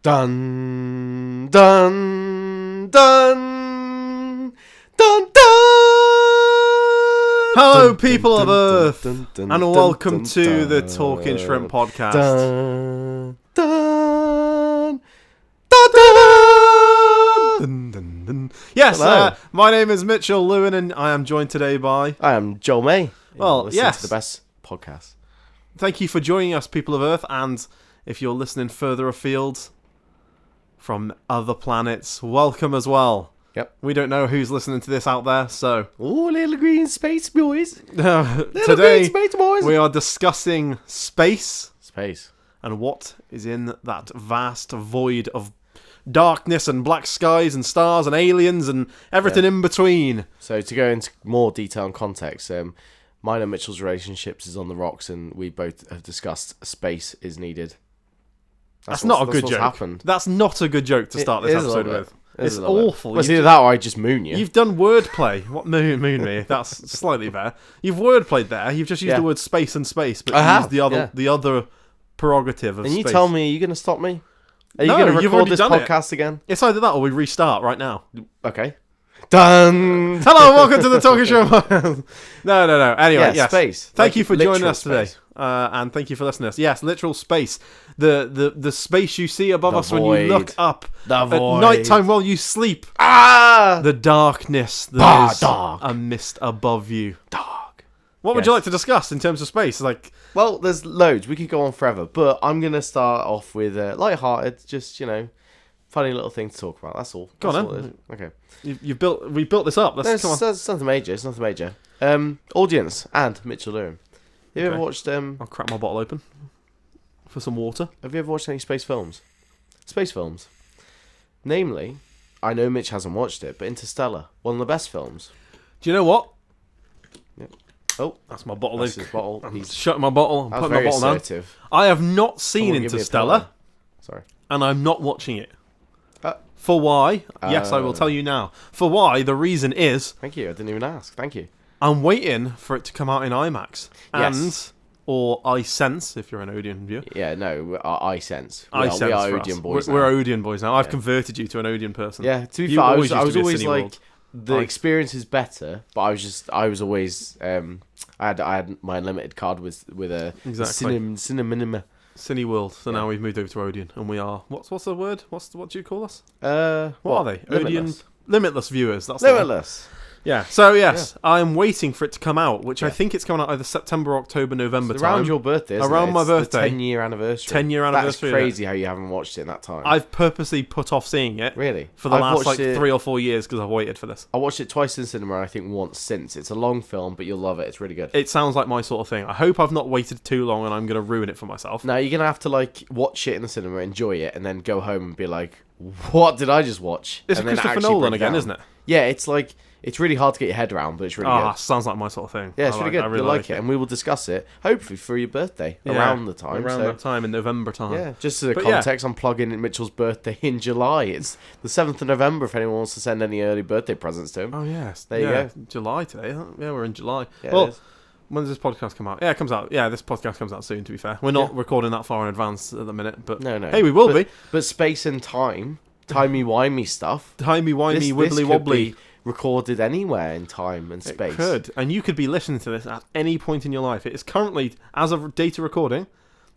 Dun, dun, dun, dun, dun. Hello, people of Earth, and welcome to the Talking Shrimp podcast. Dun, dun, dun, dun. Yes, my name is Mitchell Lewin, and I am joined today by... I am Joel May. Well, Listen yes. to the best podcast. Thank you for joining us, people of Earth, and if you're listening further afield from other planets, welcome as well. Yep. We don't know who's listening to this out there, so... Oh, little green space boys. Today, space boys. we are discussing space and what is in that vast void of darkness and black skies and stars and aliens and everything in between. So to go into more detail and context, mine and Mitchell's relationships is on the rocks, and we both have discussed space is needed. That's not a good what's joke. Happened. That's not a good joke to start this episode with. It's awful. Well, it's either that or I just moon you. You've done wordplay. What moon me? That's slightly better. You've wordplayed there. You've just used the word space and space, but used the other prerogative of space. And you tell me, are you going to stop me? Are you No, going to you've record already this done podcast again? It's either that or we restart right now. Okay. Done. Hello, welcome to the Talking Show. No. Anyway, yes. Space. Thank you for joining us space. today. And thank you for listening to us. Yes, literal space. The space you see above us when you look up at night time while you sleep. The darkness that is dark. a mist above you. Dark. What would you like to discuss in terms of space? Well, there's loads. We could go on forever, but I'm going to start off with light-hearted, just, funny little thing to talk about. That's all. Go on, then. Okay. We built this up. Come on. It's nothing major. It's nothing major. Audience and Mitchell Lewin. Have you ever watched... I'll crack my bottle open for some water. Have you ever watched any space films? Space films. Namely, I know Mitch hasn't watched it, but Interstellar, one of the best films. Do you know what? Yep. Oh, that's my bottle. That's his bottle. He's shutting my bottle. I'm putting my bottle assertive. down. I have not seen Interstellar. Sorry. And I'm not watching it. For why? Yes, I will tell you now. For why? The reason is... Thank you. I didn't even ask. Thank you. I'm waiting for it to come out in IMAX. Yes. Or iSense, if you're an Odeon viewer. Yeah, no, iSense. iSense we are for Odeon us. boys now. We're Odeon boys now. I've converted you to an Odeon person. Yeah, to be You fair, I always was used to be a always like... Cineworld. The experience is better, but I was always... I had my unlimited card with a cinema. Cineworld. So now we've moved over to Odeon, and we are... What's the word? What do you call us? What are they? Odeon... Limitless viewers. That's Limitless. Yeah. So yes, I'm waiting for it to come out, which I think it's coming out either September, October, November time. Around your birthday, isn't around it? my birthday. 10-year anniversary. 10-year anniversary. That's crazy how you haven't watched it in that time. I've purposely put off seeing it. Really? For the last 3 or 4 years because I've waited for this. I watched it twice in cinema and I think once since. It's a long film, but you'll love it. It's really good. It sounds like my sort of thing. I hope I've not waited too long and I'm going to ruin it for myself. No, you're going to have to watch it in the cinema, enjoy it, and then go home and be like, what did I just watch? It's Christopher Nolan again, isn't it? Yeah, it's really hard to get your head around, but it's really good. Sounds like my sort of thing. Yeah, it's really good. You'll like it. And we will discuss it, hopefully, for your birthday, around the time. Around that time, in November time. Yeah, just as a context, I'm plugging in Mitchell's birthday in July. It's the 7th of November if anyone wants to send any early birthday presents to him. Oh, yes. There you go. July today. Yeah, we're in July. Yeah, well, when does this podcast come out? Yeah, it comes out. Yeah, this podcast comes out soon, to be fair. We're not recording that far in advance at the minute, but no. Hey, we will be. But space and time, timey-wimey stuff. Timey-wimey, wibbly-wobbly. Recorded anywhere in time and space. It could, and you could be listening to this at any point in your life. It is currently, as of data recording,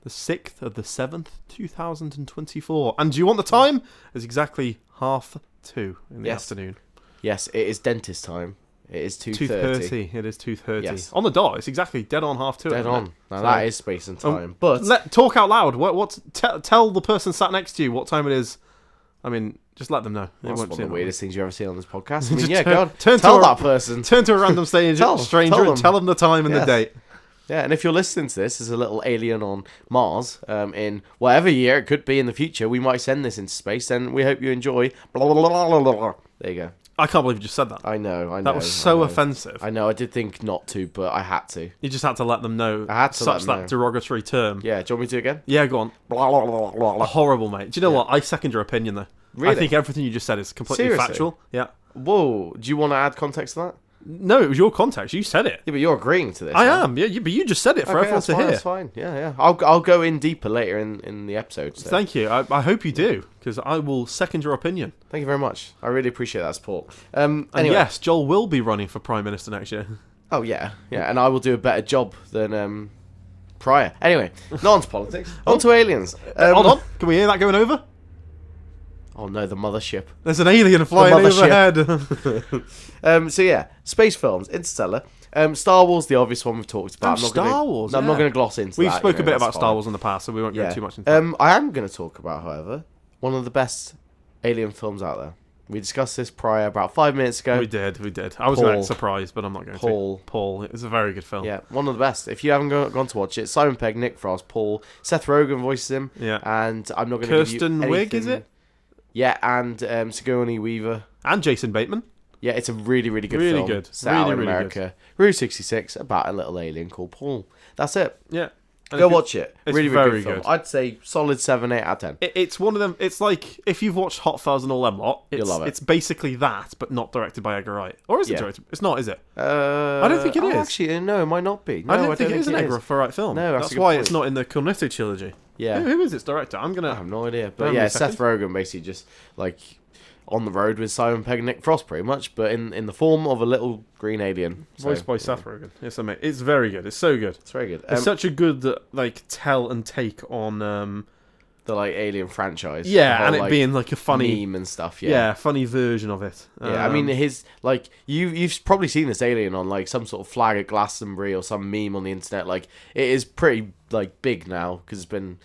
the 6th of the 7th, 2024. And do you want the time? It's exactly 2:30 in the afternoon. Yes, it is dentist time. It is 2:30. It is 2:30. Yes. On the dot. It's exactly dead on 2:30. Dead on. Now that is space and time. But talk out loud. Tell the person sat next to you what time it is. I mean, just let them know. That's one of the weirdest things you ever see on this podcast. I mean, go on. Tell that person. Turn to a random stranger and tell them the time and the date. Yeah, and if you're listening to this as a little alien on Mars, in whatever year it could be in the future, we might send this into space, and we hope you enjoy. Blah, blah, blah, blah, blah. There you go. I can't believe you just said that. I know. That was so offensive. I know, I did think not to, but I had to. You just had to let them know. I had to such that derogatory term. Yeah, do you want me to again? Yeah, go on. Blah, blah, blah, blah, blah. Horrible, mate. Do you know what? I second your opinion, though. Really? I think everything you just said is completely Seriously? factual. Yeah. Whoa. Do you want to add context to that? No, it was your context. You said it. Yeah, but you're agreeing to this. I now. am. Yeah, but you just said it for everyone that's to fine, hear. That's fine. Yeah. I'll go in deeper later in the episode. So. Thank you. I hope you do, because I will second your opinion. Thank you very much. I really appreciate that support. And anyway. yes, Joel will be running for Prime Minister next year. Oh, yeah. And I will do a better job than Pryor. Anyway, not on to politics. On to aliens. Hold on. Can we hear that going over? Oh, no, the mothership. There's an alien flying overhead. So, yeah, space films, Interstellar. Star Wars, the obvious one we've talked about. Star Wars, I'm not going to gloss into We've that. spoke a bit that's about fine. Star Wars in the past, so we won't go too much into that. I am going to talk about, however, one of the best alien films out there. We discussed this prior about 5 minutes ago. We did. I was going to surprised, but I'm not going to. Paul. It was a very good film. Yeah, one of the best. If you haven't gone to watch it, Simon Pegg, Nick Frost, Paul, Seth Rogen voices him. Yeah. And I'm not going to give you Kirsten anything. Wiig, is it? Yeah, and Sigourney Weaver. And Jason Bateman. Yeah, it's a really, really good really film. Good. Set really, out in really America. good. Route 66, about a little alien called Paul. That's it. Yeah. And Go watch it. It's really, very really good film. good. I'd say solid 7, 8 out of 10. It's one of them. It's like if you've watched Hot Fuzz and all them lot. You'll love it. It's basically that, but not directed by Edgar Wright. Or is it directed? It's not, is it? I don't think it is. Actually, no, it might not be. No, I don't think it is an Edgar Wright film. No, that's why it's not in the Cornetto trilogy. Yeah. Who is its director? I have no idea. But yeah, Seth Rogen basically just like on the road with Simon Pegg and Nick Frost pretty much, but in the form of a little green alien. Voiced by Seth Rogen. It's amazing. It's very good. It's so good. It's very good. It's such a good tell and take on the alien franchise. Yeah, whole, and it being like a funny meme and stuff. Yeah, funny version of it. Yeah, I mean his you've probably seen this alien on some sort of flag at Glastonbury or some meme on the internet. Like it is pretty big now because it's been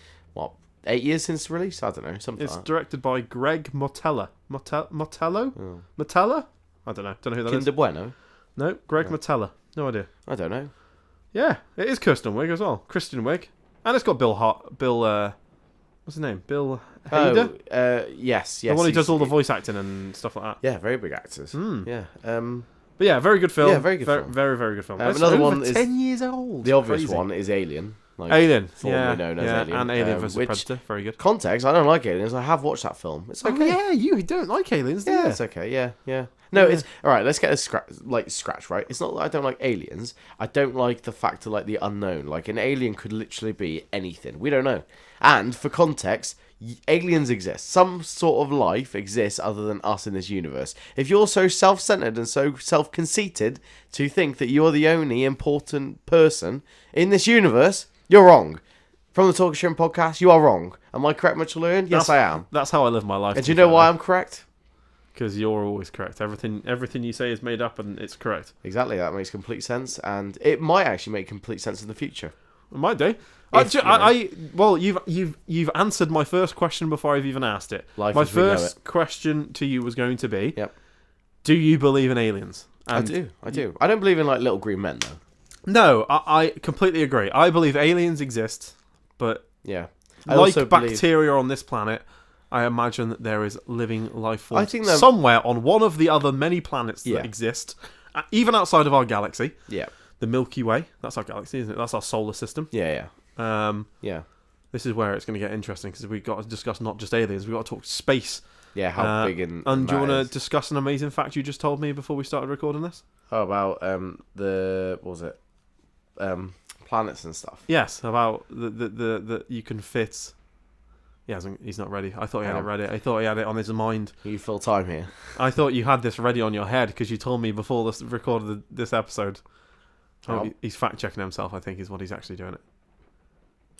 8 years since release. I don't know. Something. It's directed by Greg Motella. Motello? Oh. Motella? I don't know. Don't know who that is. Kinder Bueno. No, Greg Motella. No idea. I don't know. Yeah, it is Kirsten Wiig as well. Kristen Wiig, and it's got Bill what's his name? Bill Hader. Yes. The one who does all the voice acting and stuff like that. Yeah, very big actors. Yeah. But yeah, very good film. Yeah, very good film. Very, very good film. Another one is 10 years old. The obvious one is Alien. Alien, formerly known as Alien, and Alien vs Predator, very good. Context: I don't like Aliens. I have watched that film. It's okay. Oh, yeah, you don't like Aliens, do you? Yeah, it's okay. Yeah. No, it's all right. Let's get a scratch right. It's not that I don't like Aliens. I don't like the fact of the unknown. Like an alien could literally be anything. We don't know. And for context, aliens exist. Some sort of life exists other than us in this universe. If you're so self-centered and so self-conceited to think that you're the only important person in this universe, you're wrong. From the Talk Shrimp podcast, you are wrong. Am I correct, Mitchell Lewin? Yes, I am. That's how I live my life. And do you know why I'm correct? Because you're always correct. Everything you say is made up and it's correct. Exactly, that makes complete sense. And it might actually make complete sense in the future. It might do. Well, you've answered my first question before I've even asked it. My first question to you was going to be, do you believe in aliens? And I do. I don't believe in little green men though. No, I completely agree. I believe aliens exist, but like bacteria on this planet, I imagine that there is living life forms somewhere on one of the other many planets that exist, even outside of our galaxy. Yeah. The Milky Way, that's our galaxy, isn't it? That's our solar system. Yeah. This is where it's going to get interesting because we've got to discuss not just aliens, we've got to talk space. Yeah, how big and do you want to discuss an amazing fact you just told me before we started recording this? How about planets and stuff? Yes, about the you can fit. He's not ready. I thought he had it ready. I thought he had it on his mind. You fill time here. I thought you had this ready on your head because you told me before this recorded this episode. He's fact checking himself. I think is what he's actually doing it.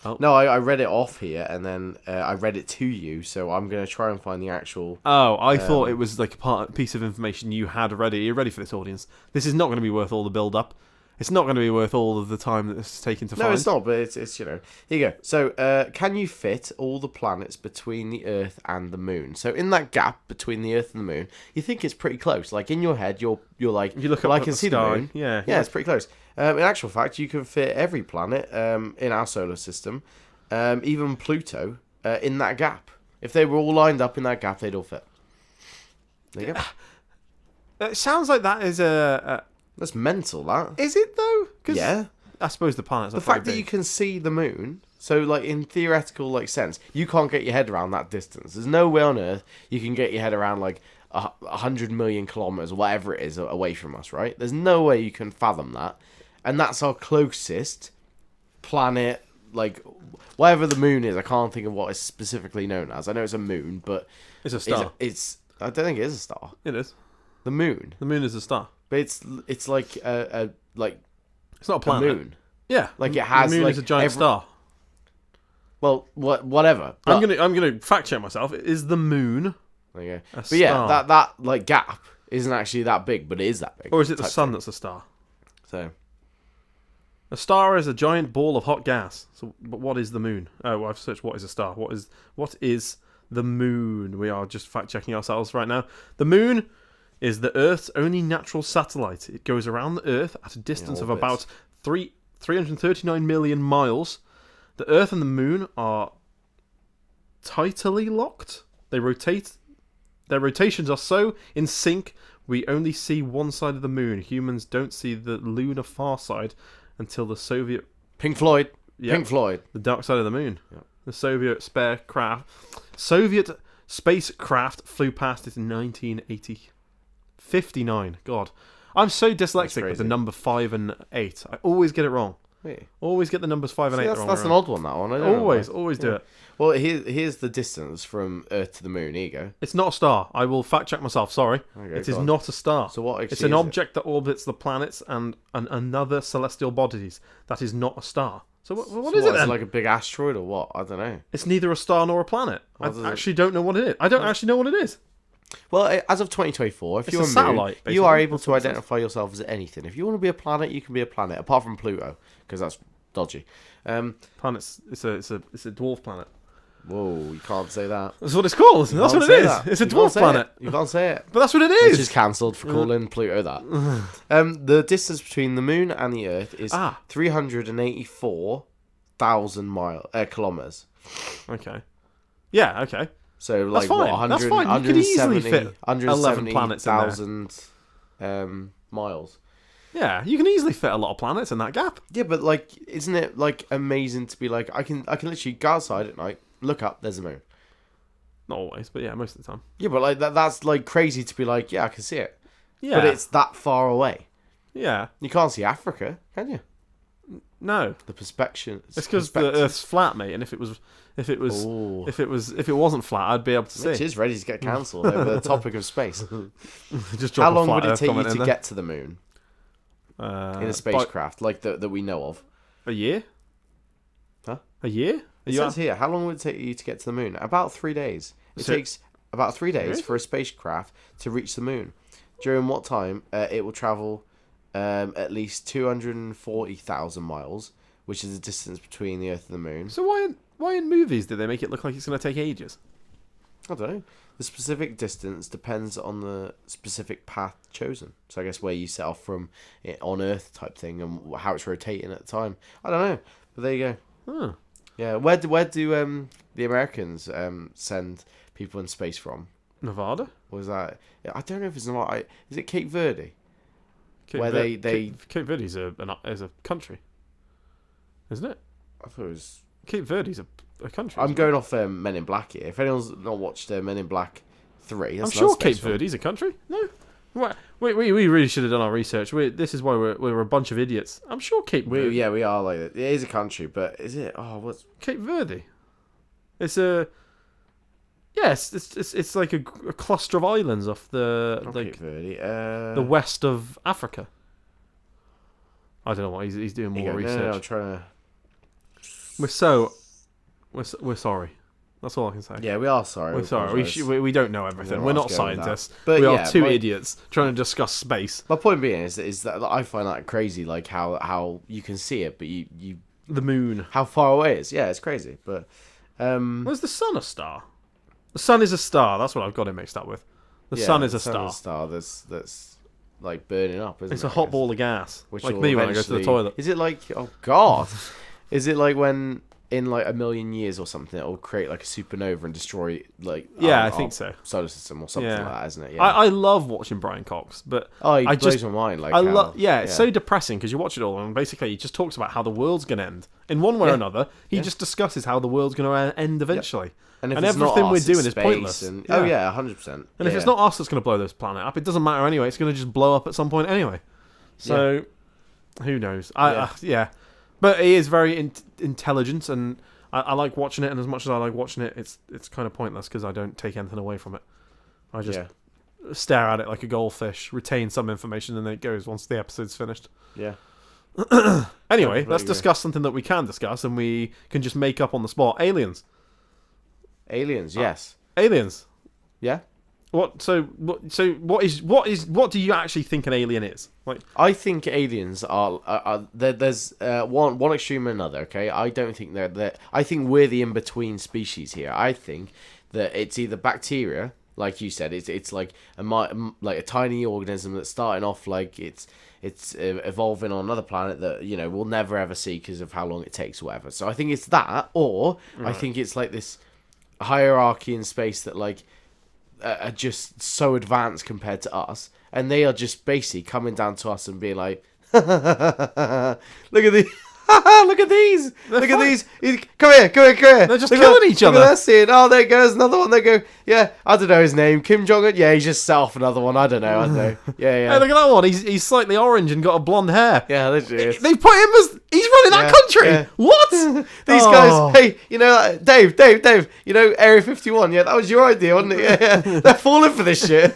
Oh. No, I read it off here and then I read it to you. So I'm gonna try and find the actual. Oh, I thought it was like a piece of information you had ready. You're ready for this audience. This is not going to be worth all the build up. It's not going to be worth all of the time that this is taken to find. No, it's not, but it's here you go. So, can you fit all the planets between the Earth and the Moon? So, in that gap between the Earth and the Moon, you think it's pretty close. Like, in your head, you're like, you look up I can see sky. the Moon. Yeah, it's pretty close. In actual fact, you can fit every planet in our solar system, even Pluto, in that gap. If they were all lined up in that gap, they'd all fit. There you go. It sounds like that is That's mental, that. Is it, though? Yeah. I suppose the planets are the fact that you can see the moon, so, in theoretical, sense, you can't get your head around that distance. There's no way on Earth you can get your head around, 100 million kilometers, whatever it is, away from us, right? There's no way you can fathom that. And that's our closest planet, like, whatever the moon is. I can't think of what it's specifically known as. I know it's a moon, but... It's a star. I don't think it is a star. It is. The moon. The moon is a star. But it's like like... It's not a planet. Moon. Yeah. Like it has... The moon like, is a giant star. Well, whatever. But I'm gonna fact check myself. It is the moon. There you go. A But star. yeah, that like gap isn't actually that big, but it is that big. Or is it the type sun thing. that's a star? So... A star is a giant ball of hot gas. So, but what is the moon? Oh, I've searched what is a star. What is the moon? We are just fact checking ourselves right now. The moon is the Earth's only natural satellite. It goes around the Earth at a distance of about 339 million miles. The Earth and the moon are tightly locked. They rotate. Their rotations are so in sync. We only see one side of the moon. Humans don't see the lunar far side until the Soviet... Pink Floyd. Yep. Pink Floyd. The dark side of the moon. Yep. The Soviet spacecraft flew past it in 1959. God. I'm so dyslexic with the number 5 and 8. I always get it wrong. Wait. Always get the numbers 5 and 8 wrong. That's an odd one, that one. I don't know Always do it. Well, here's the distance from Earth to the moon. Here you go. It's not a star. I will fact check myself. Sorry. Okay, it is go on. not a star. So what actually It's an is object that orbits the planets and another celestial bodies. That is not a star. So what is it then? It's like a big asteroid or what? I don't know. It's neither a star nor a planet. I What is it? actually don't know what it is. I don't actually know what it is. Well, as of 2024, if It's you're a satellite, moon, you are basically. able That's to what it says. identify yourself as anything. If you want to be a planet, you can be a planet, apart from Pluto, because that's dodgy. Planets. It's a dwarf planet. Whoa, you can't say that. That's what it's called. You That's can't what it say is. that. It's a You can't dwarf say planet. it. You can't say it. But that's what it Which is. is cancelled for calling Pluto that. The distance between the moon and the Earth is 384,000 kilometers. Okay. Yeah. Okay. So like fine. what? 100, That's fine. You could easily fit 11 planets in there. 170,000 miles. Yeah. You can easily fit a lot of planets in that gap. Yeah, but like, isn't it like amazing to be like, I can literally go outside at night, look up, there's a moon. Not always, but yeah, most of the time. Yeah, but like that's like crazy to be like, yeah, I can see it. Yeah. But it's that far away. Yeah. You can't see Africa, can you? No. The perspective. It's because the Earth's flat, mate. And if it wasn't flat, I'd be able to see. Which is ready to get cancelled over the topic of space. Just drop How a long flat would it Earth take you comment in to there. get to the moon in a spacecraft like that we know of? A year? Huh? A year? It says here, how long would it take you to get to the moon? About 3 days. It takes about 3 days Really? for a spacecraft to reach the moon. During what time it will travel at least 240,000 miles, which is the distance between the Earth and the moon. So why in movies do they make it look like it's going to take ages? I don't know. The specific distance depends on the specific path chosen. So I guess where you set off from on Earth type thing and how it's rotating at the time. I don't know. But there you go. Huh. Yeah. Where do the Americans send people in space from? Nevada? Was that? I don't know if it's not. Is it Cape Verde? Where Cape Verde's a country, isn't it? I thought it was. Cape Verde's a country. I'm going off Men in Black here. If anyone's not watched Men in Black 3, I'm that's sure another Cape space film. Verde's a country. No. We really should have done our research. This is why we're a bunch of idiots. I'm sure Cape Verde. We are like it is a country, but is it? Oh, what's Cape Verde? It's a. Yes, it's like a cluster of islands off the not like Cape Verde? the west of Africa. I don't know what he's doing more research. No, I'm trying to. We're sorry. That's all I can say. Yeah, we are sorry. We're sorry. We don't know everything. We're not scientists. But we are yeah, two idiots trying to discuss space. My point being is that I find that crazy, like how you can see it, but you The moon. how far away it is. Yeah, it's crazy. But Was the sun a star? The sun is a star. That's what I've got it mixed up with. The sun is a star. That's like burning up, isn't it? It's a hot ball of gas. Which like will me when I go to the eventually- toilet. Is it like, oh god, is it like when in like a million years or something, it'll create like a supernova and destroy like I think so. Solar system or something like that, isn't it? Yeah. I love watching Brian Cox, but he I blows just my mind. Like it's so depressing because you watch it all and basically he just talks about how the world's going to end in one way or another. He just discusses how the world's going to end eventually, and everything we're doing is pointless. 100%. And if it's not us that's going to blow this planet up, it doesn't matter anyway. It's going to just blow up at some point anyway. So who knows? But he is very intelligent and. I like watching it, and as much as I like watching it, it's kind of pointless because I don't take anything away from it. I just stare at it like a goldfish, retain some information, and then it goes once the episode's finished. Yeah. Anyway, let's discuss something that we can discuss, and we can just make up on the spot. Aliens. Aliens, yes. Aliens. Yeah. What do you actually think an alien is? Like, I think aliens are there's one extreme and another. Okay, I don't think they're. I think we're the in between species here. I think that it's either bacteria, like you said, it's like a tiny organism that's starting off like it's evolving on another planet that we'll never ever see because of how long it takes, or whatever. So I think it's that, or I think it's like this hierarchy in space that like. Are just so advanced compared to us, and they are just basically coming down to us and being like, look at these. Look at these! Look at these! Come here! They're just killing each other. Look at that scene. Oh, there goes another one. They go, yeah, I don't know his name. Kim Jong-un? Yeah, he's just set off another one. I don't know. Yeah. Hey, look at that one. He's slightly orange and got a blonde hair. Yeah, literally. They put him as... He's running that country! Yeah. What? These guys... Hey, Dave, Area 51, yeah, that was your idea, wasn't it? Yeah. They're falling for this shit.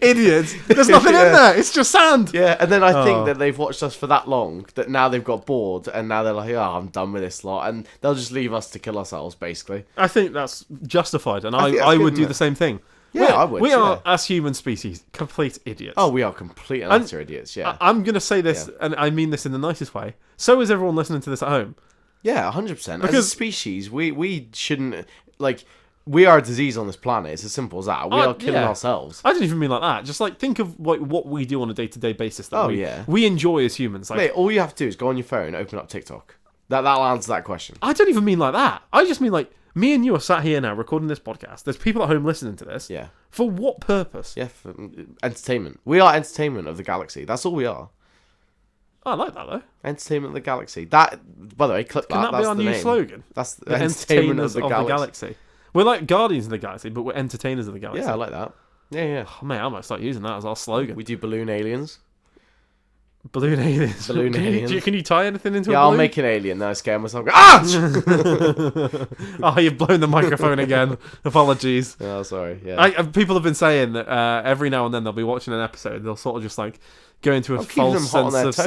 Idiots. There's nothing in there. It's just sand. Yeah, and then I think that they've watched us for that long that now they've got bored and now they're like, I'm done with this lot, and they'll just leave us to kill ourselves, basically. I think that's justified, and I would do the same thing. Yeah, I would. We are, as human species, complete idiots. Oh, we are complete and utter idiots, yeah. I'm going to say this, and I mean this in the nicest way. So is everyone listening to this at home. Yeah, 100%. As a species, we shouldn't... Like, we are a disease on this planet. It's as simple as that. We are killing ourselves. I don't even mean like that. Just like think of like what we do on a day-to-day basis that we enjoy as humans. Like, mate, all you have to do is go on your phone, open up TikTok. That'll answer that question. I don't even mean like that. I just mean like me and you are sat here now recording this podcast. There's people at home listening to this. Yeah. For what purpose? Yeah, for entertainment. We are entertainment of the galaxy. That's all we are. I like that though. Entertainment of the galaxy. That, by the way, clip that. Can that be our new slogan? That's the entertainment of the galaxy. We're like Guardians of the Galaxy, but we're entertainers of the galaxy. Yeah, I like that. Yeah. Oh, mate, I might start using that as our slogan. We do balloon aliens. Balloon aliens. Balloon aliens. Can you tie anything into a balloon? Yeah, I'll make an alien. Now I scare myself. Ah! Oh, you've blown the microphone again. Apologies. Oh, sorry. Yeah. People have been saying that every now and then they'll be watching an episode. They'll sort of just like go into a false sense of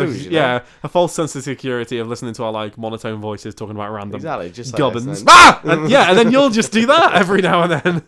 a false sense of security of listening to our like monotone voices talking about random just like gubbins. And then you'll just do that every now and then.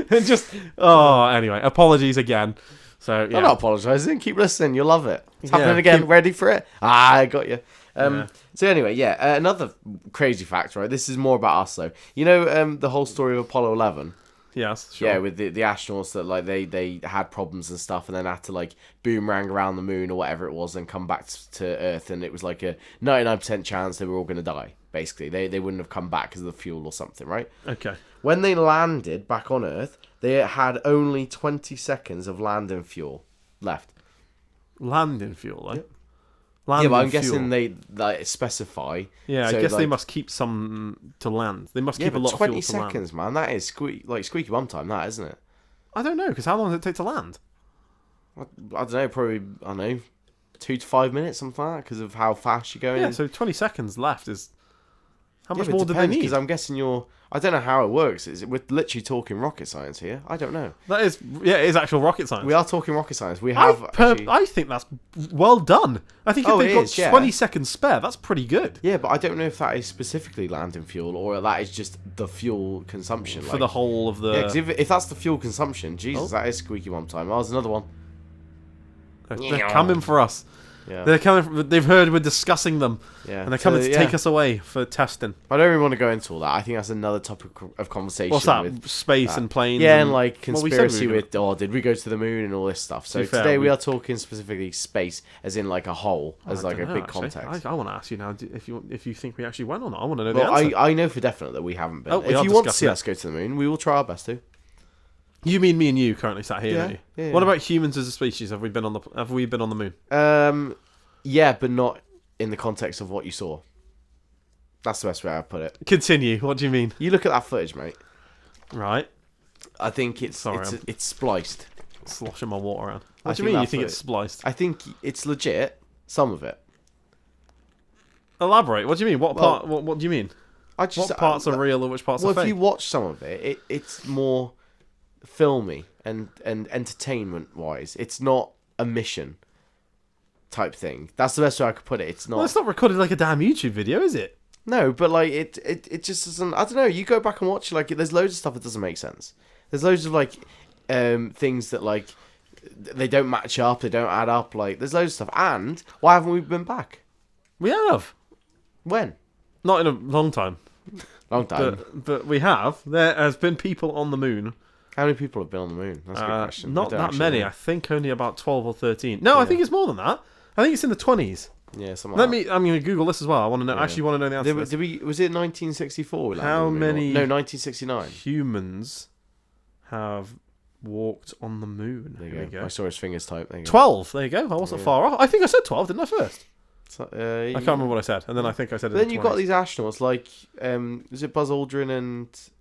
And just anyway, apologies again. So yeah. I'm not apologising. Keep listening. You'll love it. It's happening again. Ready for it? I got you. So anyway, another crazy fact, right? This is more about us, though. You know the whole story of Apollo 11? Yes, sure. Yeah, with the astronauts that like they had problems and stuff, and then had to like boomerang around the moon or whatever it was, and come back to Earth, and it was like a 99% chance they were all going to die. Basically, they wouldn't have come back because of the fuel or something, right? Okay. When they landed back on Earth, they had only 20 seconds of landing fuel left. Landing fuel, though? Yep. But I'm guessing they like, specify. Yeah, so I guess they must keep some to land. They must keep a lot of fuel to land. 20 seconds, man. That is squeaky bum time, that, isn't it? I don't know, because how long does it take to land? I don't know, probably, 2 to 5 minutes, something like that, because of how fast you're going. Yeah, so 20 seconds left is... How much more do they need? Because I'm guessing I don't know how it works. We're literally talking rocket science here. I don't know. That is, it is actual rocket science. We are talking rocket science. We have. I think that's well done. I think if they've got 20 seconds spare, that's pretty good. Yeah, but I don't know if that is specifically landing fuel or that is just the fuel consumption for the whole of the. Yeah, because if that's the fuel consumption, Jesus, that is squeaky one time. Oh, there's another one. They're coming for us. Yeah. They're coming. They've heard we're discussing them, Yeah. and they're coming to take us away for testing. I don't really want to go into all that. I think that's another topic of conversation. What's that? With Space and planes. Yeah, and like well, conspiracy we with, did we go to the moon and all this stuff. So fair, today we are talking specifically space, as in like a whole, as I like a don't know, big actually. context. I want to ask you now if you think we actually went or not. I want to know the Well, answer. I know for definite that we haven't been. Oh, we If are you want to see discussing us go to the moon, we will try our best to. You mean me and you currently sat here, Yeah, don't you? yeah, What yeah. about humans as a species? Have we been on the moon? Yeah, but not in the context of what you saw. That's the best way I'd put it. Continue. What do you mean? You look at that footage, mate. Right. I think it's spliced. Sloshing my water around. I What do think you mean? that You think footage- it's spliced? I think it's legit. Some of it. Elaborate. What do you mean? What Well, part? What do you mean? I just What parts are real and which parts Well, are fake? if you watch some of it, it's more filmy and entertainment wise. It's not a mission type thing. That's the best way I could put it. It's not. Well, it's not recorded like a damn YouTube video, is it? No, but like it just doesn't. I don't know. You go back and watch. Like, there's loads of stuff that doesn't make sense. There's loads of like things that like they don't match up. They don't add up. Like, there's loads of stuff. And why haven't we been back? We have. When? Not in a long time. Long time. But we have. There has been people on the moon. How many people have been on the moon? That's a good question. Not I don't that actually many. know. I think only about 12 or 13. No, I think it's more than that. I think it's in the 20s. Yeah, something I'm like going to Google this as well. I want to know. Yeah. Actually, want to know the answer. that. Was it 1964? we landed How on the moon, many- No, 1969. Humans have walked on the moon. There Here you we go. go. I saw his fingers type. There you go. 12. There you go. I wasn't Yeah. far off. I think I said 12, didn't I, first? So, I can't remember what I said. And then I think I said it But in then the you've got 20s. these astronauts like, was it Buzz Aldrin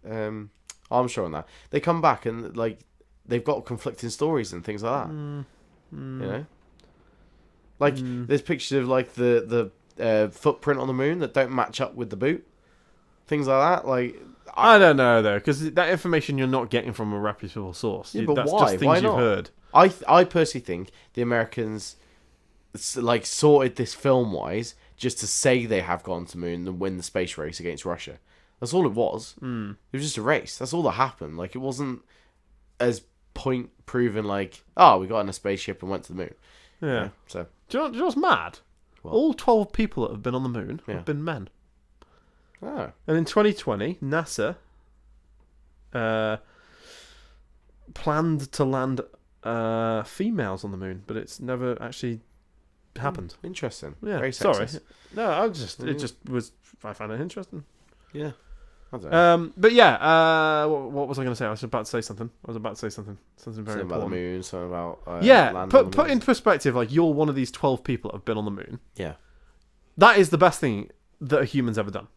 and Armstrong and that? They come back and like they've got conflicting stories and things like that. You know, like there's pictures of like the footprint on the moon that don't match up with the boot. Things like that. Like, I don't know, though, because that information you're not getting from a reputable source. Yeah, but That's why? just things Why you've not? heard. I personally think the Americans like sorted this film wise just to say they have gone to the moon and win the space race against Russia. That's all it was. It was just a race. That's all that happened. Like, it wasn't as point proven like, oh, we got in a spaceship and went to the moon. Yeah. So Do you know what's mad? What? All 12 people that have been on the moon Yeah. have been men. oh. And in 2020, NASA planned to land females on the moon, but it's never actually happened. Interesting. Yeah, Very sorry. sexist. No, I found it interesting. Yeah. I don't know. But yeah, what was I going to say? I was about to say something. Something very Something about the important. moon, something about Yeah, land on the put moon. in perspective, like, you're one of these 12 people that have been on the moon. Yeah. That is the best thing that a human's ever done.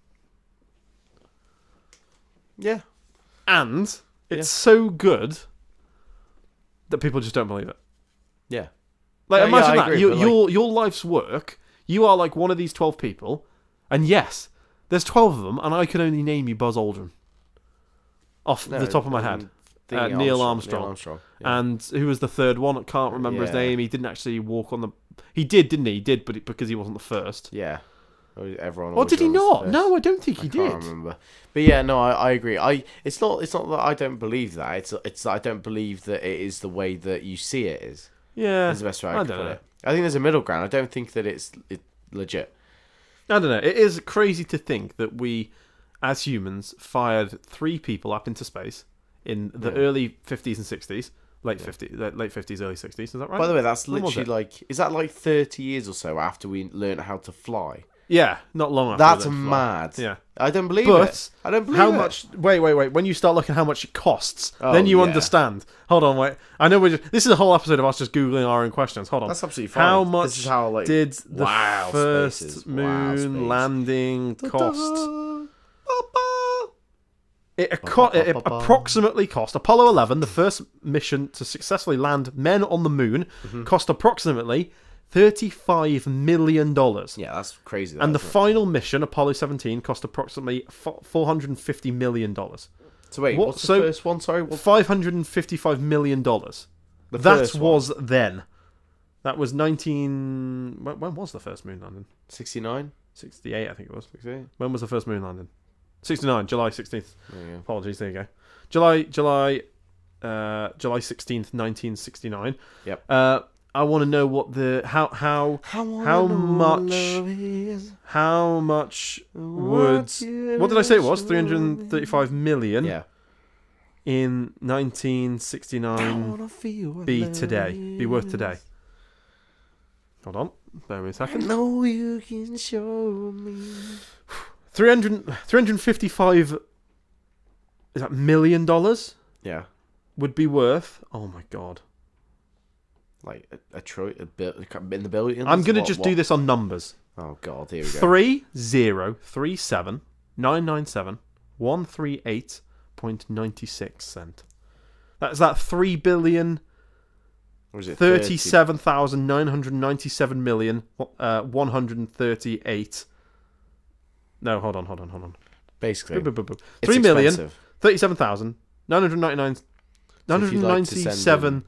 Yeah. And it's Yeah. so good that people just don't believe it. Yeah. Like, Yeah, imagine I that. agree, Your life's work, you are like one of these 12 people, and yes, there's 12 of them, and I can only name you Buzz Aldrin. Off the top of my head. Neil Armstrong. Neil Armstrong. Yeah. And who was the third one? I can't remember his Yeah. name. He didn't actually walk on the... He did, didn't he? He did, but because he wasn't the first. Yeah. Everyone. Or did he always not? goes No, I don't think he first. I did. can't remember. But yeah, no, I agree. It's not that I don't believe that. It's that I don't believe that it is the way that you see it is. Yeah. That's the best way I could don't put know. it. I think there's a middle ground. I don't think that it's legit. I don't know. It is crazy to think that we, as humans, fired 3 people up into space in the early 50s and 60s. Late 50s, early 60s. Is that right? By the way, that's When was literally like, is that like 30 years or so after we learned how to fly? Yeah, not long after. That's they fly. mad. Yeah. I don't believe But it. I don't believe how it. much? Wait. When you start looking at how much it costs, Oh, then you yeah. understand. Hold on, wait. I know this is a whole episode of us just googling our own questions. Hold on. That's absolutely fine. How This much is how, like, did the wow, first spaces. moon Wow, space. landing cost? It Ba-ba-ba-ba-ba. approximately cost Apollo 11, the first mission to successfully land men on the moon, cost approximately $35 million. Yeah, that's crazy. And the final mission, Apollo 17, cost approximately $450 million. So wait, what's the so first one? Sorry, $555 million. the That first one? was then. That was 19... When was the first moon landing? 69. 68, I think it was. 68. When was the first moon landing? 69, July 16th. There you go. Apologies, there you go. July 16th, 1969. Yep. I want to know what the how much would what did I say it was 335 million Yeah. in 1969 be worth today. Hold on, bear with me a second. No, you can show me 355 is that $1 million Yeah. would be worth. Oh my god. Like a in the billions. I'm gonna do this on numbers. Oh god, here we go. 3,037,997,138.96 cent. That's that 3,037,997,138.96 Or is it 138. No, hold on. Basically, it's 3,037,999 So if you'd like to send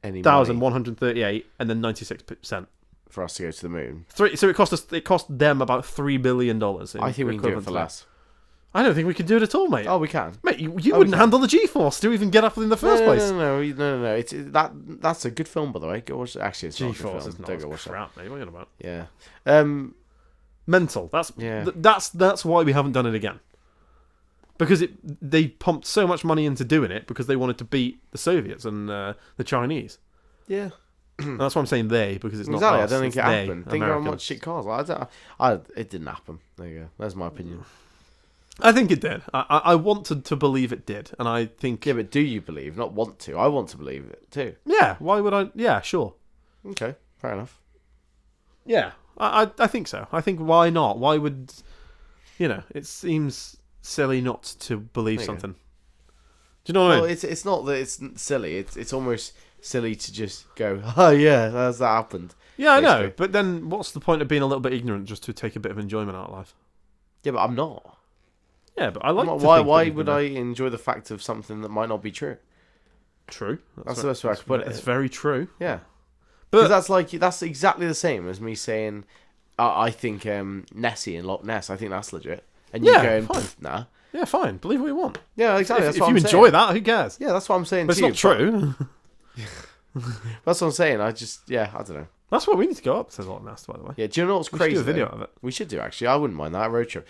997,138 and then 96%. for us to go to the moon. So it cost them about $3 billion. I think we can do it for less. I don't think we can do it at all, mate. Oh, we can. Mate, you wouldn't handle the G-force to even get up in the first place. No. It's that's a good film, by the way. Go watch it. Actually, it's not a good G-force film. is not Don't go watch crap, mate. What are you on about? that. Yeah. Mental. That's why we haven't done it again. Because they pumped so much money into doing it because they wanted to beat the Soviets and the Chinese. Yeah. And that's why I'm saying they, because it's not Exactly. us, I don't think it's it they, happened. Think how much Americans. shit cost. It didn't happen. There you go. That's my opinion. I think it did. I want to believe it did, and I think. Yeah, but do you believe? Not want to. I want to believe it too. Yeah. Why would I? Yeah. Sure. Okay. Fair enough. Yeah. I think so. I think why not? Why would? It seems silly not to believe There you go. something. Do you know what I Well, mean? it's not that it's silly. It's almost silly to just go, oh yeah, that happened. Yeah, I know. basically. But then, what's the point of being a little bit ignorant just to take a bit of enjoyment out of life? Yeah, but I'm not. Yeah, but I like. I'm not- to why think that why you've would been I enjoy the fact of something that might not be true? True. That's the best way I could put it. It's very true. Yeah, But because that's exactly the same as me saying, I think Nessie in Loch Ness. I think that's legit. And you Yeah, going, fine. nah. yeah, fine. Believe what you want. Yeah, exactly. That's If what you I'm enjoy saying. that, who cares? Yeah, that's what I'm saying. But it's to not you, true. That's what I'm saying. I don't know. That's what we need to go up to Loch Ness, by the way. Yeah, do you know what's We crazy? should do a video though? of it. We should do actually. I wouldn't mind that, a road trip.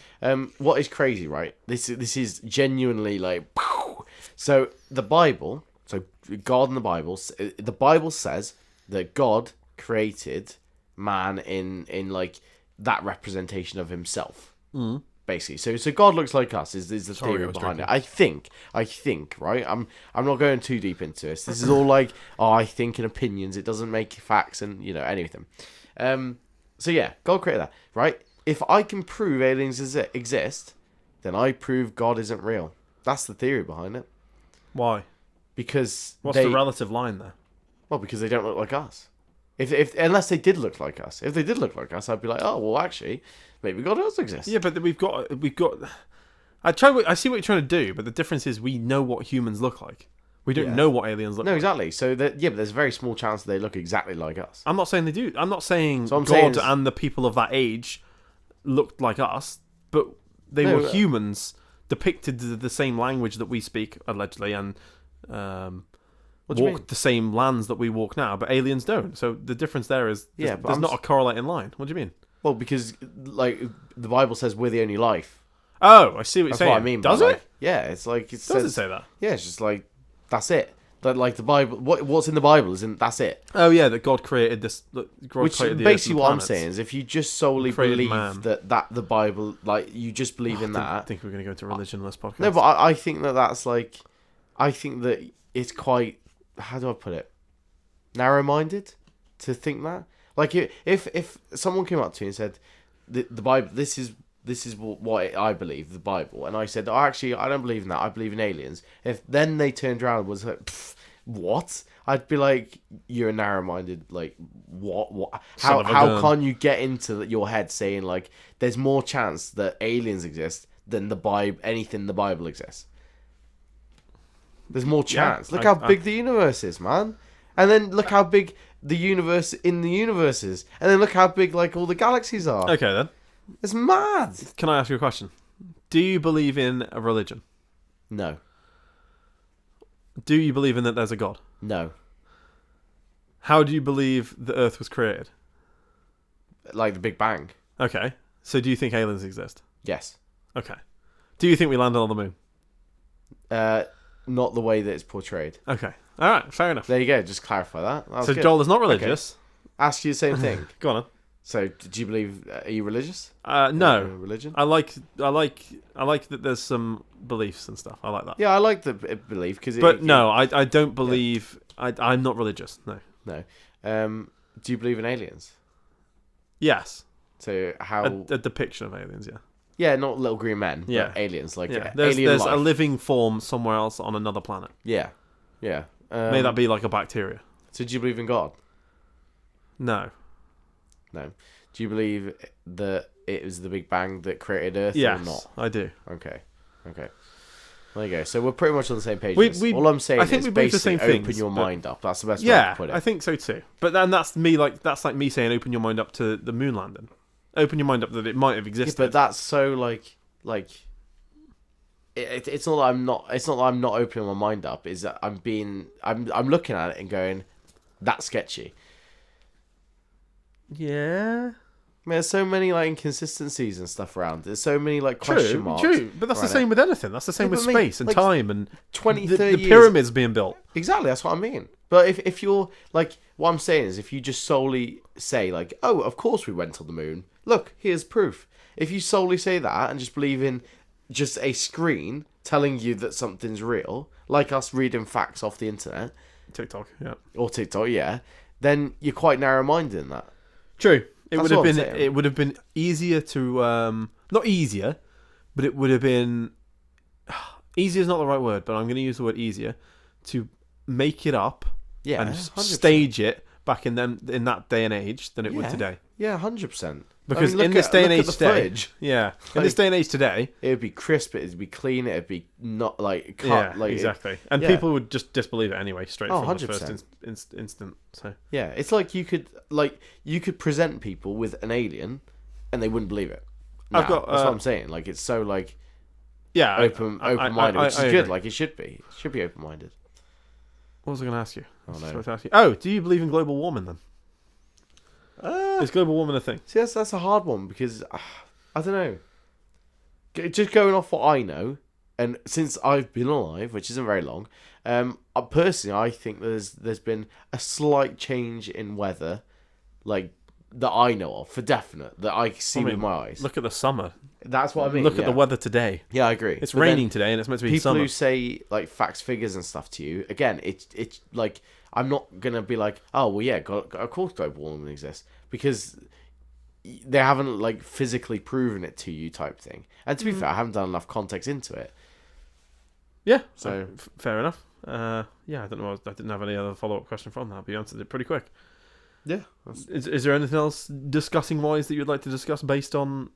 What is crazy, right? This is genuinely like. So the Bible, so God and the Bible says that God created man in like that representation of himself. Mm. Basically, so God looks like us. Is the Sorry, I theory was behind joking. it? I think, right? I'm not going too deep into this. This is all like, I think and opinions. It doesn't make facts and anything. So yeah, God created that, right? If I can prove aliens exist, then I prove God isn't real. That's the theory behind it. Why? Because What's the relative line there? well, because they don't look like us. If unless they did look like us. If they did look like us, I'd be like, oh well, actually, maybe God does exist. Yeah, but we've got. I see what you're trying to do, but the difference is we know what humans look like. We don't Yeah. know what aliens look No, like. exactly. So but there's a very small chance that they look exactly like us. I'm not saying they do. I'm not saying So I'm saying God is- and the people of that age looked like us, but they No, were humans depicted the same language that we speak, allegedly, and What do you mean? walked the same lands that we walk now, but aliens don't. So the difference there is Yeah, but there's I'm not a s- correlating line. What do you mean? Well, because like the Bible says we're the only life. Oh, I see what you're That's saying. what I mean. Does by, it? like, yeah, it's like it Does says. it say that? Yeah, it's just like that's it. That like the Bible. What's in the Bible isn't that's it. Oh yeah, that God created this. That God Which created the earth basically and what I'm planets. saying is, if you just solely Created believe man. that the Bible, like you just believe in I that. think we're going to go into religion in this podcast. No, but I think that's like, I think that it's quite. How do I put it? Narrow-minded to think that. Like if someone came up to you and said, the Bible, this is what I believe, the Bible, and I said, oh, actually, I don't believe in that. I believe in aliens. If then they turned around and was like, what? I'd be like, you're a narrow-minded. Like what? Son of a How gun. can you get into your head saying like, there's more chance that aliens exist than the Bible, anything in the Bible exists? There's more chance. Look how big the universe is, man. And then look how big the universe in the universe is. And then look how big like all the galaxies are. Okay then. It's mad. Can I ask you a question? Do you believe in a religion? No. Do you believe in that there's a God? No. How do you believe the Earth was created? Like the Big Bang. Okay. So do you think aliens exist? Yes. Okay. Do you think we landed on the moon? Not the way that it's portrayed. Okay. All right. Fair enough. There you go. Just clarify that. That was So good. Joel is not religious. Ask you the same thing. Go on. So, do you believe? Are you religious? No. Religion? I like that there's some beliefs and stuff. I like that. Yeah, I like the belief because. But no, I don't believe. I'm not religious. No. No. Do you believe in aliens? Yes. So how? A depiction of aliens. Yeah. Yeah, not little green men. Yeah. But aliens, like Yeah. alien There's life. a living form somewhere else on another planet. Yeah. Yeah. May that be like a bacteria? So, do you believe in God? No. No. Do you believe that it was the Big Bang that created Earth Yes, or not? I do. Okay. There you go. So we're pretty much on the same page. All I'm saying I think is we believe the basically same open things, your but- mind up. That's the best way Yeah, to put it. I think so too. But then that's like me saying open your mind up to the moon landing. Open your mind up that it might have Yeah, existed. but that's so like it's not that I'm not. It's not that I'm not opening my mind up. Is that I'm looking at it and going, that's sketchy. yeah. I mean, there's so many like inconsistencies and stuff around. There's so many like question marks. True. But that's the around same with anything. That's the same Yeah, with but I mean, space and like, time and 20, the 30 years. pyramids being built. Exactly, that's what I mean. But if you're like, what I'm saying is, if you just solely say like, oh, of course we went on the moon. Look, here's proof. If you solely say that and just believe in just a screen telling you that something's real, like us reading facts off the internet TikTok, yeah. or TikTok, yeah, then you're quite narrow-minded in that. True. It That's would have what I'm been. saying. It would have been easier to not easier, but it would have been easier is not the right word, but I'm going to use the word easier to make it up Yeah, and 100%. stage it back in that day and age than it would today. Yeah, 100%. Because in this day and age today, in this day and age today, it would be crisp, it'd be clean, it'd be not like cut. yeah, like exactly. And yeah. people would just disbelieve it anyway, straight Oh, from the 100%. first instant. So Yeah, it's like you could present people with an alien, and they wouldn't believe it. I've got, that's what I'm saying. Like it's so like yeah, open-minded, which is I good. agree. Like it should be. It should be open-minded. What was I going to ask you? Oh, no. Supposed to ask you. Oh, do you believe in global warming then? Is global warming a thing? See, that's a hard one because I don't know. Just going off what I know, and since I've been alive, which isn't very long, personally, I think there's been a slight change in weather, like that I know of for definite that I see with my eyes. Look at the summer. That's what I mean. Look at the weather today. Yeah, I agree. It's But raining then today, and it's meant to be people summer. who say like facts, figures, and stuff to you, again, it's like I'm not gonna be like, oh well, yeah, of course global warming exists because they haven't like physically proven it to you, type thing. And to be fair, I haven't done enough context into it. Yeah, So fair enough. Yeah, I don't know. I didn't have any other follow-up question from that, but you answered it pretty quick. yeah, Is there anything else discussing wise that you'd like to discuss based on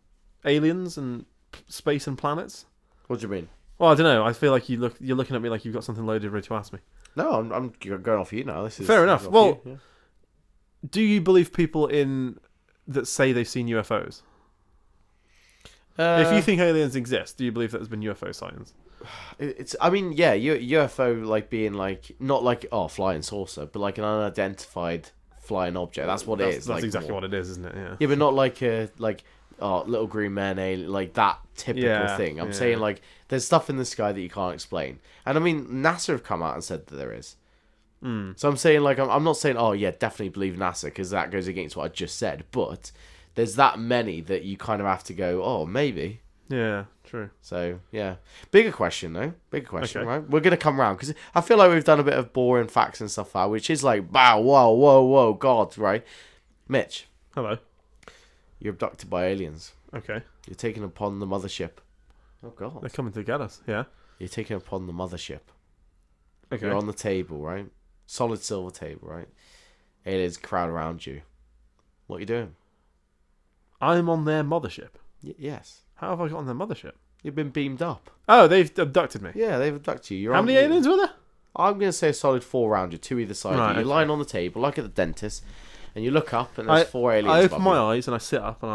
aliens and space and planets? what do you mean? Well, I don't know. I feel like you're looking at me like you've got something loaded ready to ask me. No, I'm going off you now. This is Fair enough. off Well, you, yeah. Do you believe people that say they've seen UFOs? If you think aliens exist, do you believe that there's been UFO sightings? It's, I mean, yeah, UFO like being like not like flying saucer, but like an unidentified flying object. That's what it is. That's like, exactly more. what it is, isn't it? Yeah. Yeah, but not like little green man alien, like that typical thing. I'm saying like there's stuff in the sky that you can't explain. And I mean, NASA have come out and said that there is. So I'm saying like I'm not saying definitely believe NASA because that goes against what I just said. But there's that many that you kind of have to go, maybe. Yeah, true. So yeah, bigger question though. Bigger question, Okay. right? We're gonna come round because I feel like we've done a bit of boring facts and stuff, which is like, wow, whoa, God, right? Mitch, Hello. you're abducted by aliens. Okay. You're taken upon the mothership. Oh They're God, coming to get us. Yeah. you're taken upon the mothership. Okay. You're on the table, right? Solid silver table, right? Aliens crowd around you. What are you doing? I'm on their mothership. Yes, How have I got on their mothership? you've been beamed up. Oh, they've abducted me. Yeah, they've abducted you. You're How on- many aliens were there? I'm going to say a solid 4 around you, 2 either side. Right, You're okay. lying on the table, like at the dentist, and you look up, and there's 4 aliens I above open you. my eyes and I sit up and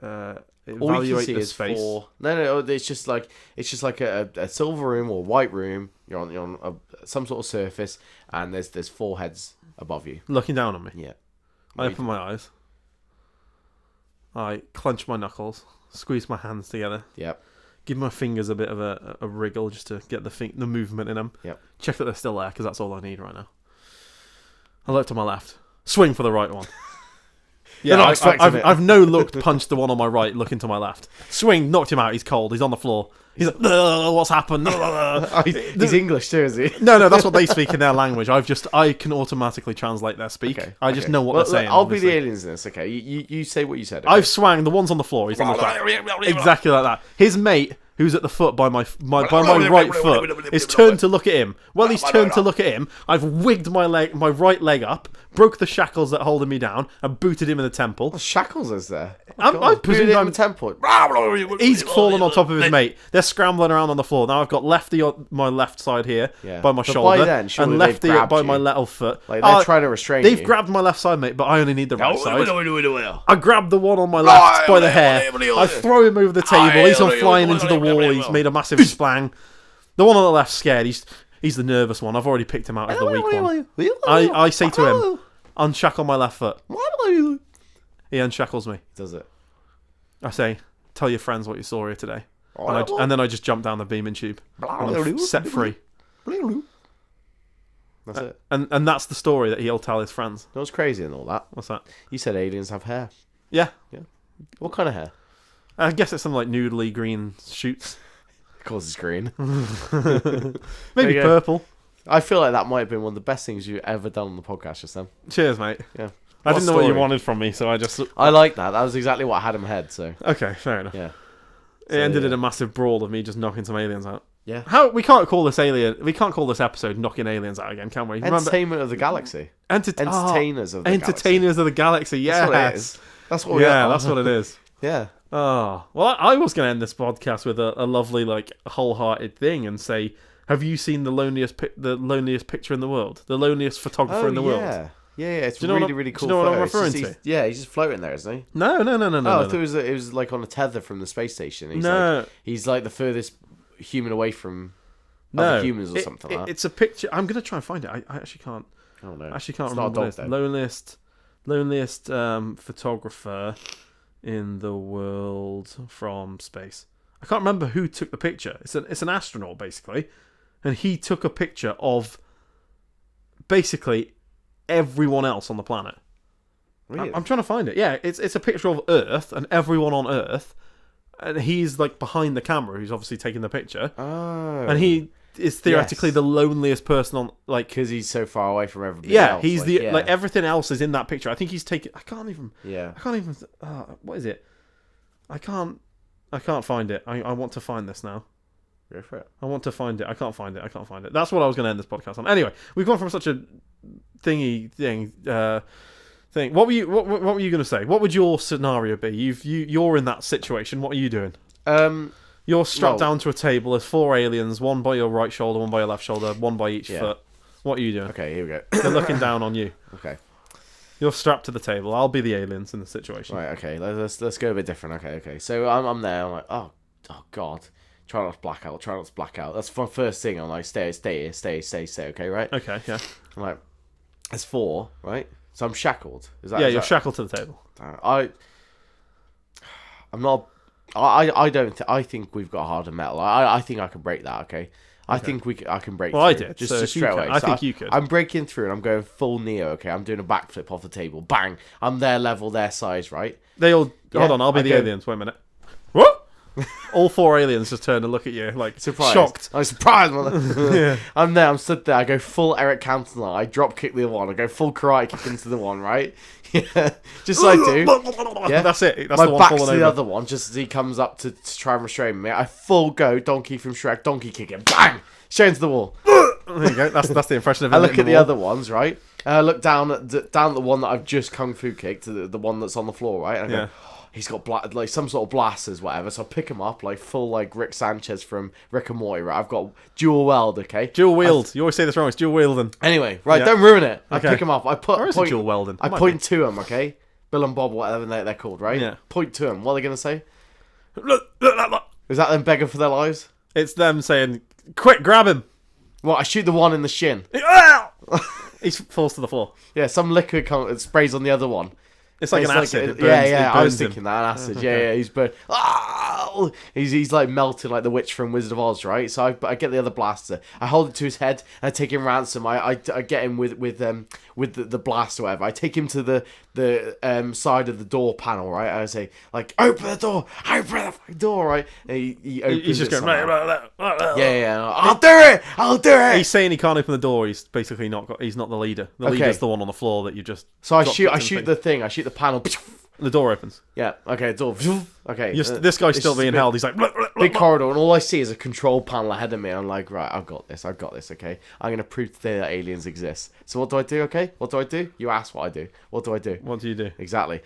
I All you can evaluate see the is space. No. It's just like a silver room or white room. You're on some sort of surface, and there's 4 heads above you. Looking down on me. Yeah. I open my eyes. I clench my knuckles, squeeze my hands together. Yep. Give my fingers a bit of a wriggle just to get the movement in them. Yep. Check that they're still there, because that's all I need right now. I look to my left. Swing for the right one. Yeah, I've no looked, punched the one on my right, looking to my left. Swing, knocked him out, he's cold, he's on the floor. He's like, what's happened? He's English too, is he? No, that's what they speak in their language. I can automatically translate their speak. Okay, I just know what they're saying. I'll be the aliens in this, okay? You say what you said. Okay? I've swung, the one's on the floor, he's on the ground. Exactly like that. His mate, who's at the foot by my right foot, is turned to look at him. While he's turned to look at him, I've wigged my right leg up, broke the shackles that holding me down, and booted him in the temple. What shackles is there? I presume I'm temple. He's fallen on top of his mate. They're scrambling around on the floor. Now I've got lefty on my left side here by my shoulder, and lefty by my little foot. Like they're trying to restrain you. They've grabbed my left side, mate, but I only need the right side. I grab the one on my left by the hair. I throw him over the table. He's gone flying into the wall. He's made a massive splang. The one on the left's scared. He's the nervous one. I've already picked him out as the weak one. I say to him, unshackle my left foot. He unshackles me. Does it? I say, tell your friends what you saw here today. And then I just jump down the beaming tube. And I'm set free. That's it. And that's the story that he'll tell his friends. That was crazy and all that. What's that? You said aliens have hair. Yeah. What kind of hair? I guess it's some like noodly green shoots. Of course it's green. Maybe purple. I feel like that might have been one of the best things you've ever done on the podcast just then. Cheers, mate. Yeah. I didn't know what you wanted from me, so I just... I like that. That was exactly what I had in my head, so... Okay, fair enough. Yeah. It ended in a massive brawl of me just knocking some aliens out. Yeah. We can't call this episode knocking aliens out again, can we? Entertainment of the galaxy. Entertainers of the galaxy. Entertainers of the galaxy, yes. That's what it is. That's what we are. That's what it is. Yeah. Oh. Well, I was going to end this podcast with a lovely, like, wholehearted thing and say, have you seen the loneliest picture in the world? The loneliest photographer in the world? Yeah, it's really cool. Do you know what I'm referring to? He's just floating there, isn't he? No. I thought it was like on a tether from the space station. He's like the furthest human away from other humans or something like that. It's a picture. I'm going to try and find it. I actually can't. Oh no. I actually can't remember what it is. Loneliest photographer in the world from space. I can't remember who took the picture. It's an astronaut basically, and he took a picture of basically everyone else on the planet. Really? I'm trying to find it. Yeah, it's a picture of Earth and everyone on Earth, and he's like behind the camera, who's obviously taking the picture. Oh. And he is theoretically the loneliest person on, like, because he's so far away from everybody. Yeah, else. he's like everything else is in that picture. I think he's taken. I can't even. What is it? I can't find it. I want to find this now. Go for it. I want to find it. I can't find it. That's what I was going to end this podcast on. Anyway, we've gone from such a thing. What were you going to say? What would your scenario be? You're in that situation. What are you doing? You're strapped down to a table. There's 4 aliens. One by your right shoulder, one by your left shoulder, one by each foot. What are you doing? Okay, here we go. They're looking down on you. Okay. You're strapped to the table. I'll be the aliens in the situation. Right. Okay. Let's go a bit different. Okay. So I'm there. I'm like, oh god. Try not to black out. That's my first thing. I'm like, stay here. Okay, right? Okay, yeah. I'm like, there's 4, right? So I'm shackled. You're shackled to the table. I'm not. I think we've got harder metal. I think I can break that. Okay. I think I can break. Well, through, I did. Just straight away. I think you could. I'm breaking through and I'm going full Neo. Okay. I'm doing a backflip off the table. Bang. I'm their level, their size. Right. Hold on. I'll be the aliens. Wait a minute. What? All 4 aliens just turn and look at you, like, surprised. Shocked. I'm surprised, mother. Yeah. I'm there. I'm stood there. I go full Eric Cantona. I drop kick the one. I go full karate kick into the one. Right. Yeah. Just like I do. Yeah. That's it. That's my the one back's to the over. other one. Just as he comes up to try and restrain me, I full go donkey from Shrek. Donkey kick him. Bang. Straight into the wall. There you go. That's the impression of it. I look at the other ones, right? And I look down at the one that I've just kung fu kicked, the one that's on the floor, right? And I go, he's got like some sort of blasters, whatever. So I pick him up like full like Rick Sanchez from Rick and Morty, right? I've got dual weld, okay? Dual wield. You always say this wrong. It's dual wielding. Anyway, right? Don't ruin it. I Okay. pick him up. I point dual welding. I point to him, okay? Bill and Bob, whatever they're called, right? Yeah. Point to him. What are they gonna say? Is that them begging for their lives? It's them saying, quick, grab him. Well, I shoot the one in the shin. He falls to the floor. Yeah, some liquid sprays on the other one. It's like It's an acid. It burns, yeah. it I was burns him. thinking that, an acid. Yeah. He's burnt. He's like melting like the witch from Wizard of Oz, right? So I get the other blaster. I hold it to his head. And I take him ransom. I get him with the blast or whatever. I take him to the side of the door panel, right? I say like, open the door, open the fucking door, right? And he opens He's just it going. somehow. Yeah. I'll do it. He's saying he can't open the door. He's basically not. He's not the leader. The leader's the one on the floor that you just. So I shoot the thing. I shoot the panel. The door opens. Yeah. Okay. Door. Okay. This guy's still being held. He's like big corridor, and all I see is a control panel ahead of me. I'm like, right, I've got this. Okay, I'm gonna prove today that aliens exist. So what do I do? Okay, what do I do? You ask what I do. What do I do? What do you do? Exactly.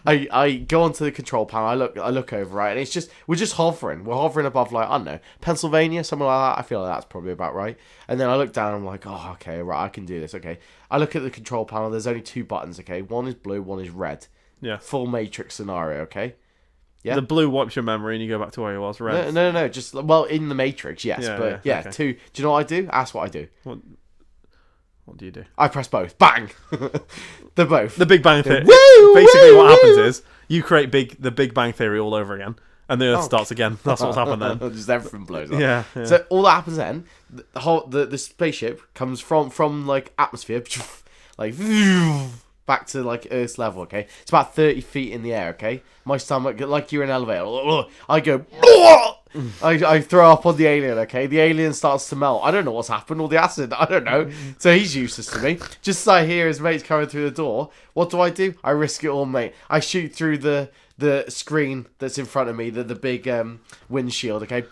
I go onto the control panel. I look over, right, and we're just hovering. We're hovering above, like, I don't know, Pennsylvania, somewhere like that. I feel like that's probably about right. And then I look down. And I'm like, oh, okay, right, I can do this. Okay, I look at the control panel. There's only 2 buttons. Okay, one is blue, one is red. Yeah. Full Matrix scenario. Okay. Yeah. The blue wipes your memory and you go back to where you was. Red. No. Just in the Matrix, yes, okay. 2. Do you know what I do? Ask what I do. What do you do? I press both. Bang. They're both. The Big Bang Theory. Woo, Basically, woo, what happens woo. is you create the Big Bang Theory all over again, and the Earth starts again. That's what's happened then. Just everything blows up. Yeah. So all that happens then. The spaceship comes from like atmosphere, like back to like Earth's level. Okay, it's about 30 feet in the air. Okay, my stomach, like you're in an elevator. I go. I throw up on the alien, okay? The alien starts to melt. I don't know what's happened, all the acid, I don't know. So he's useless to me. Just as I hear his mates coming through the door, what do? I risk it all, mate. I shoot through the screen that's in front of me, the big windshield, okay?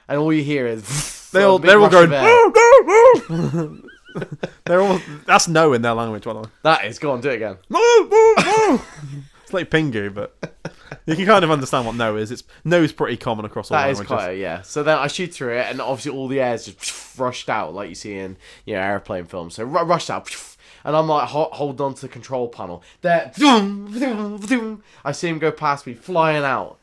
And all you hear is... they're all going... They're all... That's no in their language, by the way. That is. Go on, do it again. It's like Pingu, but... You can kind of understand what no is. No is pretty common across all languages. That is quite, yeah. So then I shoot through it, and obviously all the air's just rushed out, like you see in airplane films. So rushed out, and I'm like holding on to the control panel. There, I see him go past me, flying out,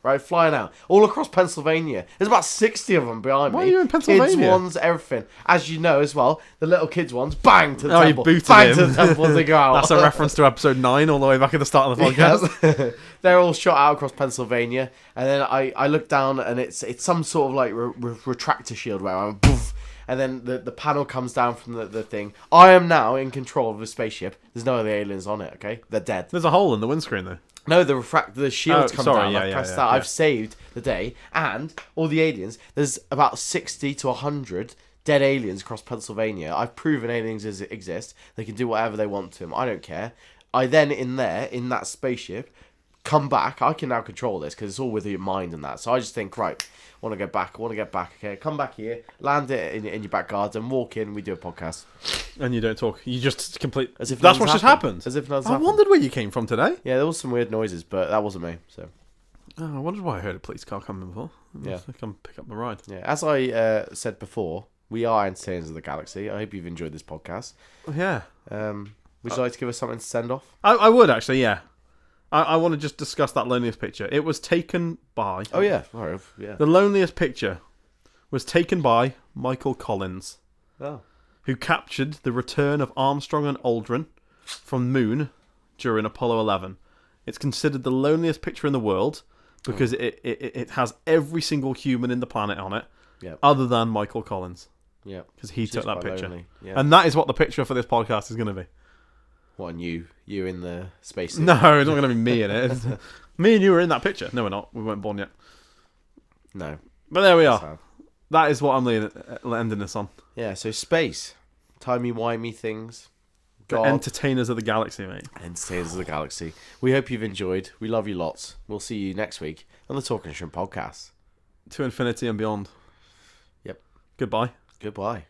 all across Pennsylvania. There's about 60 of them behind me. Why are you in Pennsylvania? Kids ones, everything. As you know as well, the little kids ones, bang to the temple, you booted bang him. to the temple as they go out. That's a reference to episode 9, all the way back at the start of the podcast. Yes. They're all shot out across Pennsylvania, and then I look down, and it's some sort of like retractor shield where I'm poof, and then the panel comes down from the thing. I am now in control of the spaceship. There's no other aliens on it. Okay, they're dead. There's a hole in the windscreen though. No, the shield's come down. I pressed that. Yeah. I've saved the day, and all the aliens. There's about 60 to 100 dead aliens across Pennsylvania. I've proven aliens exist. They can do whatever they want to them. I don't care. I then in that spaceship. Come back. I can now control this because it's all with your mind and that. So I just think, right, I want to get back. Okay, come back here, land it in your back garden, walk in. We do a podcast, and you don't talk. You just complete. As if that's what just happened. As if nothing's I happened. wondered where you came from today. Yeah, there was some weird noises, but that wasn't me. So. Oh, I wondered why I heard a police car coming before. Yeah, come pick up the ride. Yeah, as I said before, we are entertainers of the galaxy. I hope you've enjoyed this podcast. Yeah. Would you like to give us something to send off? I would actually. Yeah. I want to just discuss that loneliest picture. It was taken by... Oh, yeah. Sorry. Yeah. The loneliest picture was taken by Michael Collins, who captured the return of Armstrong and Aldrin from Moon during Apollo 11. It's considered the loneliest picture in the world because it has every single human in the planet on it, other than Michael Collins. Yeah. Because he took that picture. Yeah. And that is what the picture for this podcast is going to be. What, you in the space suit? No, it's not going to be me in it. Me and you were in that picture. No, we're not. We weren't born yet. No. But there we are. Sad. That is what I'm ending this on. Yeah, so space. Timey-wimey things. God. The entertainers of the galaxy, mate. Entertainers of the galaxy. We hope you've enjoyed. We love you lots. We'll see you next week on the Talking Shrimp podcast. To infinity and beyond. Yep. Goodbye. Goodbye.